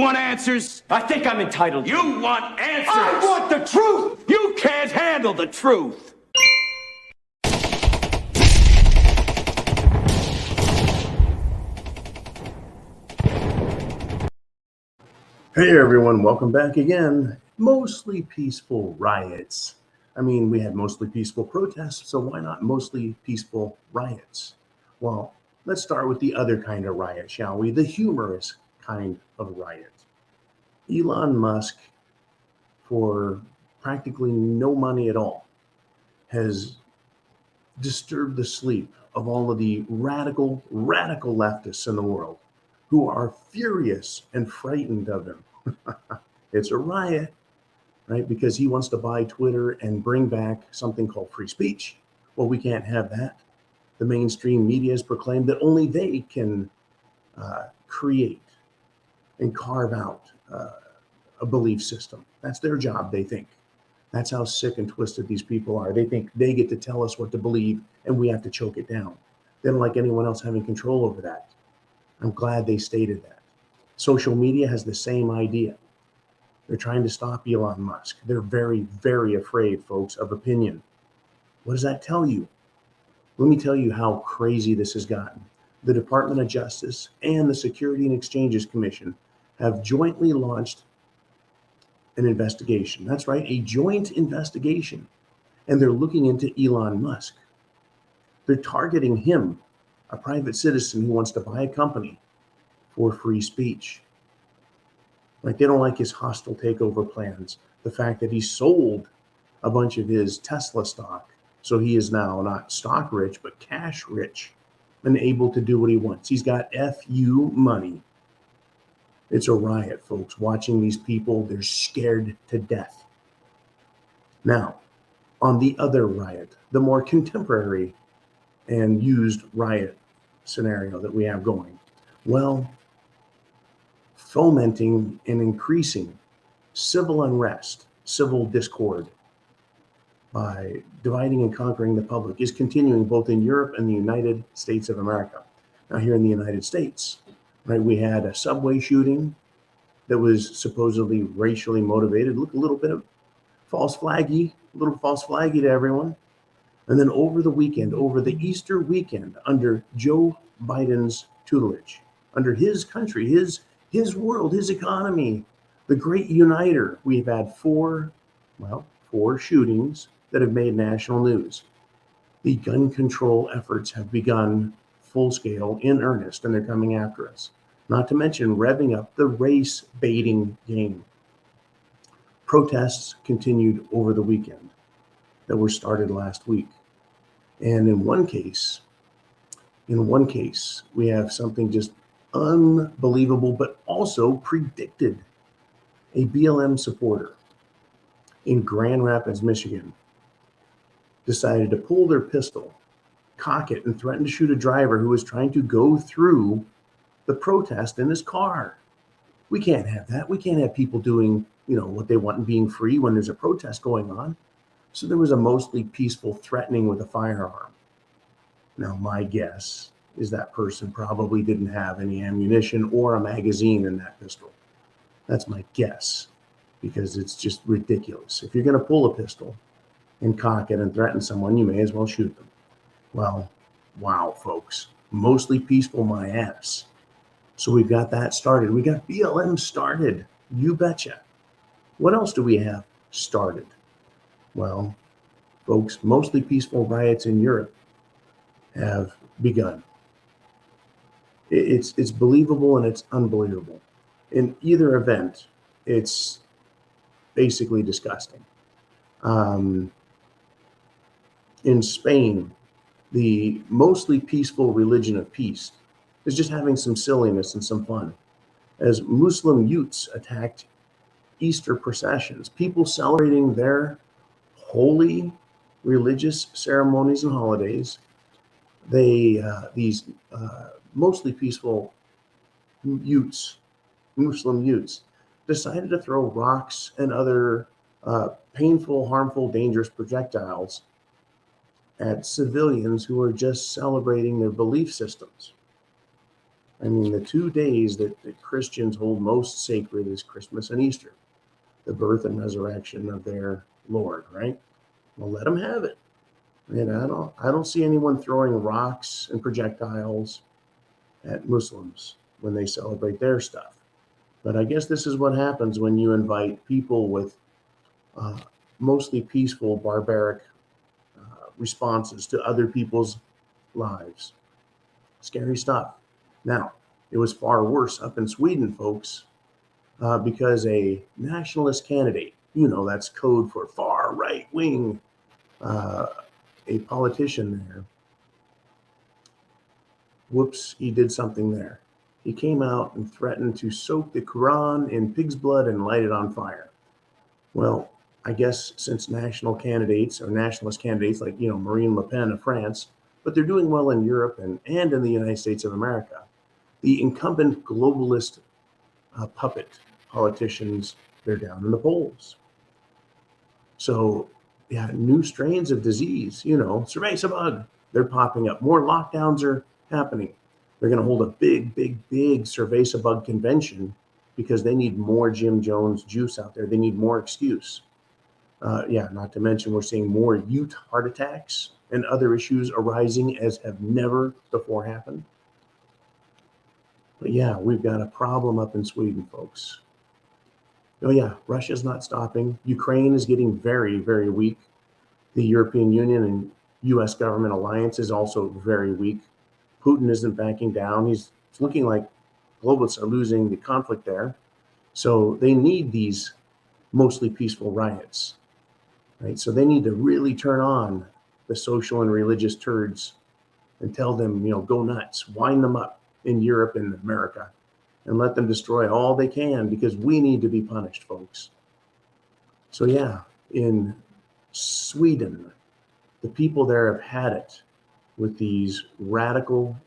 want answers? I think I'm entitled. You want answers? I want the truth! You can't handle the truth. Hey everyone, welcome back again. Mostly peaceful riots. I mean, we had mostly peaceful protests, so why not mostly peaceful riots? Well, let's start with the other kind of riot, shall we? The humorous kind of riot. Elon Musk, for practically no money at all, has disturbed the sleep of all of the radical leftists in the world who are furious and frightened of him. It's a riot, right? Because he wants to buy Twitter and bring back something called free speech. Well, we can't have that. The mainstream media has proclaimed that only they can create and carve out a belief system. That's their job, they think. That's how sick and twisted these people are. They think they get to tell us what to believe and we have to choke it down. They don't like anyone else having control over that. I'm glad they stated that. Social media has the same idea. They're trying to stop Elon Musk. They're very, very afraid, folks, of opinion. What does that tell you? Let me tell you how crazy this has gotten. The Department of Justice and the Security and Exchanges Commission have jointly launched an investigation. That's right, a joint investigation. And they're looking into Elon Musk. They're targeting him, a private citizen who wants to buy a company for free speech. Like, they don't like his hostile takeover plans. The fact that he sold a bunch of his Tesla stock. So he is now not stock rich, but cash rich and able to do what he wants. He's got FU money. It's a riot, folks. Watching these people, they're scared to death. Now, on the other riot, the more contemporary and used riot scenario that we have going, well, fomenting and increasing civil unrest, civil discord by dividing and conquering the public is continuing both in Europe and the United States of America. Now, here in the United States, right, we had a subway shooting that was supposedly racially motivated. Look, a little bit of false flaggy to everyone. And then over the weekend, over the Easter weekend, under Joe Biden's tutelage, under his country, his world, his economy, the great uniter, we've had four shootings that have made national news. The gun control efforts have begun full scale in earnest, and they're coming after us. Not to mention revving up the race baiting game. Protests continued over the weekend that were started last week. And in one case, we have something just unbelievable, but also predicted. A BLM supporter in Grand Rapids, Michigan, decided to pull their pistol, cock it, and threaten to shoot a driver who was trying to go through the protest in his car. We can't have that. We can't have people doing, what they want and being free when there's a protest going on. So there was a mostly peaceful threatening with a firearm. Now, my guess is that person probably didn't have any ammunition or a magazine in that pistol. That's my guess, because it's just ridiculous. If you're going to pull a pistol and cock it and threaten someone, you may as well shoot them. Well, wow, folks, mostly peaceful my ass. So we've got that started. We got BLM started, you betcha. What else do we have started? Well, folks, mostly peaceful riots in Europe have begun. It's believable and it's unbelievable. In either event, it's basically disgusting. In Spain, the mostly peaceful religion of peace is just having some silliness and some fun, as Muslim youths attacked Easter processions, people celebrating their holy religious ceremonies and holidays. These mostly peaceful Muslim youths, decided to throw rocks and other painful, harmful, dangerous projectiles at civilians who are just celebrating their belief systems. I mean, the 2 days that Christians hold most sacred is Christmas and Easter, the birth and resurrection of their Lord, right? Well, let them have it. And I don't see anyone throwing rocks and projectiles at Muslims when they celebrate their stuff. But I guess this is what happens when you invite people with uh, mostly peaceful, barbaric responses to other people's lives. Scary stuff. Now, it was far worse up in Sweden, folks, because a nationalist candidate, that's code for far right wing, uh, a politician there, whoops, he did something there. He came out and threatened to soak the Quran in pig's blood and light it on fire. Well, I guess since national candidates or nationalist candidates like, Marine Le Pen of France, but they're doing well in Europe and in the United States of America, the incumbent globalist puppet politicians, they're down in the polls. So, yeah, new strains of disease, cerveza bug, they're popping up. More lockdowns are happening. They're going to hold a big, big, big cerveza bug convention because they need more Jim Jones juice out there. They need more excuse. Not to mention we're seeing more youth heart attacks and other issues arising as have never before happened. But yeah, we've got a problem up in Sweden, folks. Oh yeah, Russia's not stopping. Ukraine is getting very, very weak. The European Union and U.S. government alliance is also very weak. Putin isn't backing down. It's looking like globalists are losing the conflict there. So they need these mostly peaceful riots, right? So they need to really turn on the social and religious turds and tell them, go nuts, wind them up in Europe and America, and let them destroy all they can because we need to be punished, folks. So yeah, in Sweden, the people there have had it with these radical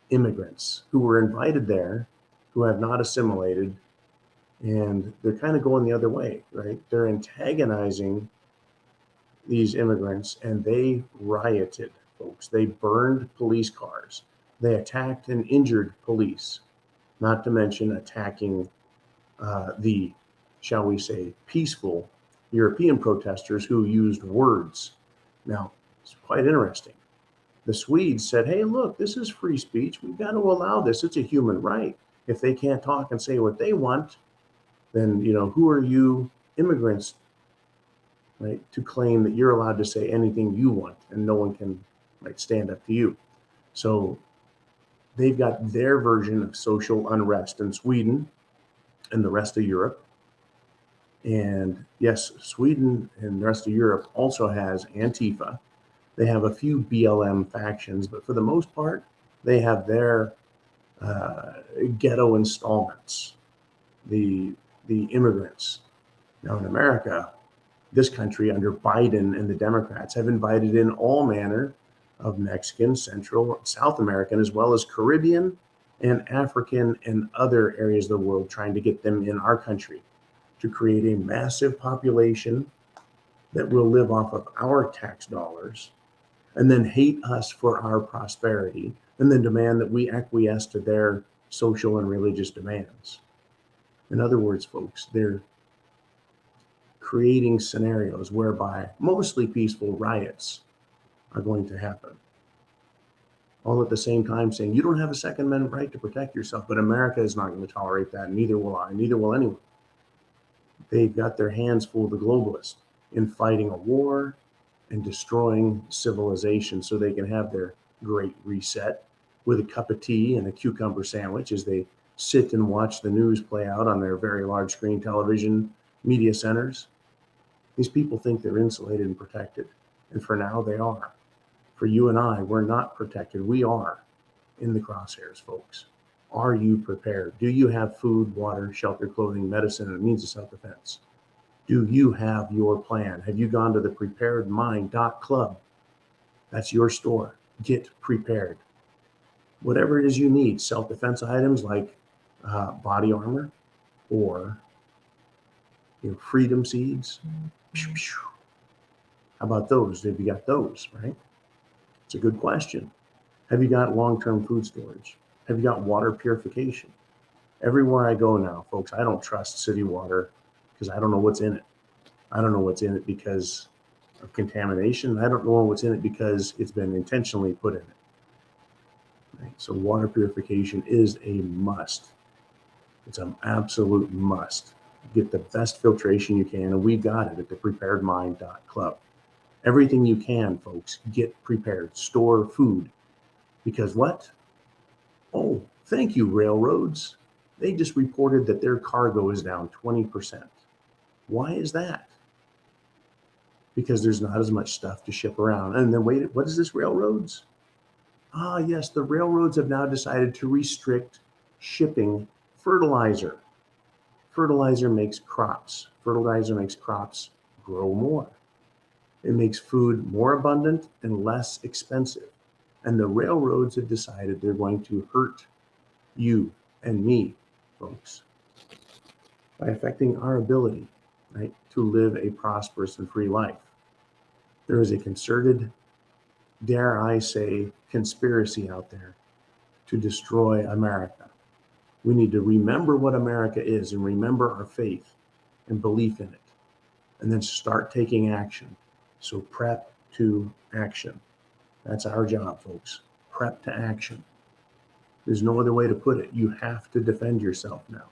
immigrants who were invited there, who have not assimilated, and they're kind of going the other way, right? They're antagonizing these immigrants, and they rioted, folks. They burned police cars. They attacked and injured police, not to mention attacking the, shall we say, peaceful European protesters who used words. Now, it's quite interesting. The Swedes said, hey, look, this is free speech. We've got to allow this. It's a human right. If they can't talk and say what they want, then, who are you immigrants, right, to claim that you're allowed to say anything you want and no one can, right, stand up to you? So they've got their version of social unrest in Sweden and the rest of Europe. And yes, Sweden and the rest of Europe also has Antifa. They have a few BLM factions, but for the most part, they have their ghetto installments, the immigrants. Now in America, this country under Biden and the Democrats have invited in all manner of Mexican, Central, South American, as well as Caribbean and African and other areas of the world, trying to get them in our country to create a massive population that will live off of our tax dollars and then hate us for our prosperity and then demand that we acquiesce to their social and religious demands. In other words, folks, they're creating scenarios whereby mostly peaceful riots are going to happen. All at the same time saying you don't have a Second Amendment right to protect yourself, but America is not going to tolerate that, neither will I, neither will anyone. They've got their hands full of the globalists in fighting a war and destroying civilization so they can have their great reset with a cup of tea and a cucumber sandwich as they sit and watch the news play out on their very large screen television media centers. These people think they're insulated and protected, and for now they are. For you and I, we're not protected. We are in the crosshairs, folks. Are you prepared? Do you have food, water, shelter, clothing, medicine, and a means of self-defense? Do you have your plan? Have you gone to the thepreparedmind.club? That's your store. Get prepared. Whatever it is you need, self-defense items like body armor or freedom seeds. How about those? Have you got those, right? It's a good question. Have you got long-term food storage? Have you got water purification? Everywhere I go now, folks, I don't trust city water because I don't know what's in it. I don't know what's in it because of contamination. I don't know what's in it because it's been intentionally put in it. Right? So water purification is a must. It's an absolute must. Get the best filtration you can, and we got it at thepreparedmind.club. Everything you can, folks, get prepared. Store food. Because what? Oh, thank you, railroads. They just reported that their cargo is down 20%. Why is that? Because there's not as much stuff to ship around. And then wait, what is this, railroads? Ah, yes, the railroads have now decided to restrict shipping fertilizer. Fertilizer makes crops. Fertilizer makes crops grow more. It makes food more abundant and less expensive. And the railroads have decided they're going to hurt you and me, folks, by affecting our ability, right, to live a prosperous and free life. There is a concerted, dare I say, conspiracy out there to destroy America. We need to remember what America is and remember our faith and belief in it, and then start taking action. So prep to action. That's our job, folks. Prep to action. There's no other way to put it. You have to defend yourself now.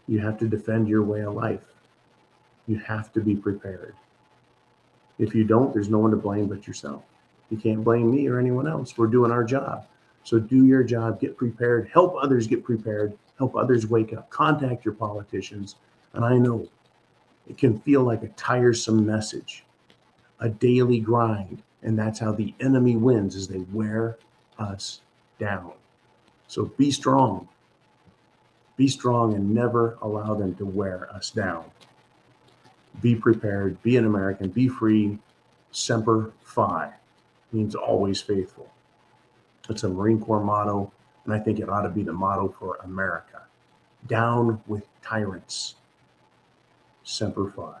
You have to defend your way of life. You have to be prepared. If you don't, there's no one to blame but yourself. You can't blame me or anyone else. We're doing our job. So do your job, get prepared, help others get prepared, help others wake up, contact your politicians. And I know it can feel like a tiresome message, a daily grind. And that's how the enemy wins, is they wear us down. So be strong. Be strong and never allow them to wear us down. Be prepared, be an American, be free. Semper Fi means always faithful. It's a Marine Corps motto, and I think it ought to be the motto for America. Down with tyrants. Semper Fi.